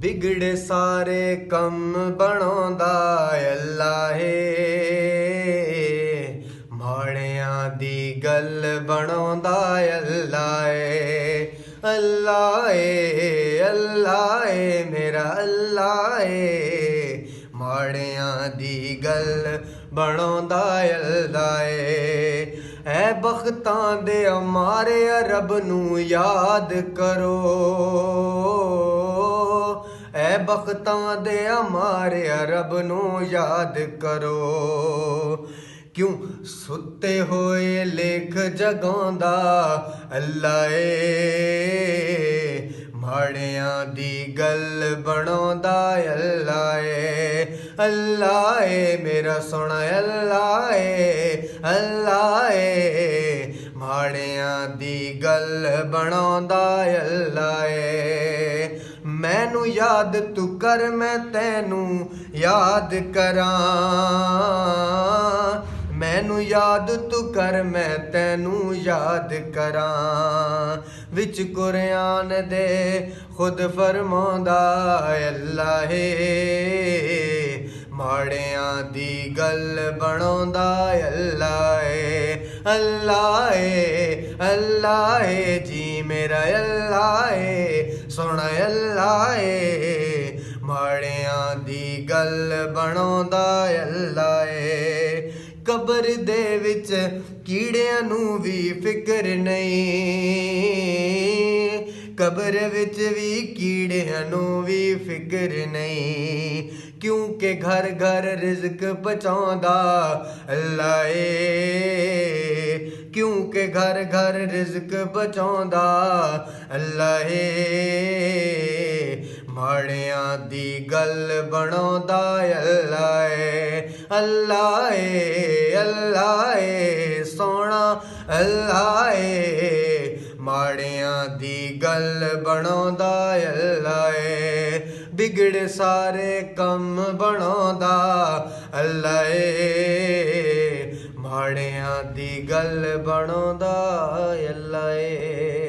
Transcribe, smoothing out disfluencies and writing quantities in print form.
बिगड़े सारे कम बनाउंदा अल्लाह माड़ियां दी गल बनाउंदा अल्लाह अल्लाह अल्लाह मेरा अल्लाह माड़ियां दी गल बनाउंदा अल्लाह ऐ बख्तां दे मारे रब नू याद करो ऐ बख्तां दे मारे रब नू याद करो क्यों सुते होए लेख जगांदा अल्लाह माड़ियां दी गल बनाउंदा अल्लाह अल्लाह मेरा सोना अल्लाह अल्लाह माड़ियां दी गल बनाउंदा अल्लाह मैनू याद तू कर मैं तैनू याद करां मैनू याद तू कर मैं तैनू याद करां विच कुरान दे खुद फरमांदा अल्लाह माड़ियां दी गल बनाउंदा अल्लाह अल्लाह अल्लाह जी मेरा अल्लाह सोना अल्लाह माड़ियां दी गल बनाउंदा अल्लाह कब्र दे विच कीड़ियां नू भी फिक्र नहीं कब्र विच भी कीड़ियां नू भी फिक्र नहीं क्योंकि घर घर रिज़्क पहुंचाउंदा अल्लाह क्योंकि घर घर रिज़्क पहुंचाउंदा अल्लाह माड़ियां दी गल बनाउंदा अल्लाह अल्लाह अल्लाह सोना अल्लाह माड़ियां दी गल बनाउंदा अल्लाह बिगड़े सारे कम बनाउंदा अल्लाह माड़ियां दी गल बनाउंदा अल्लाह।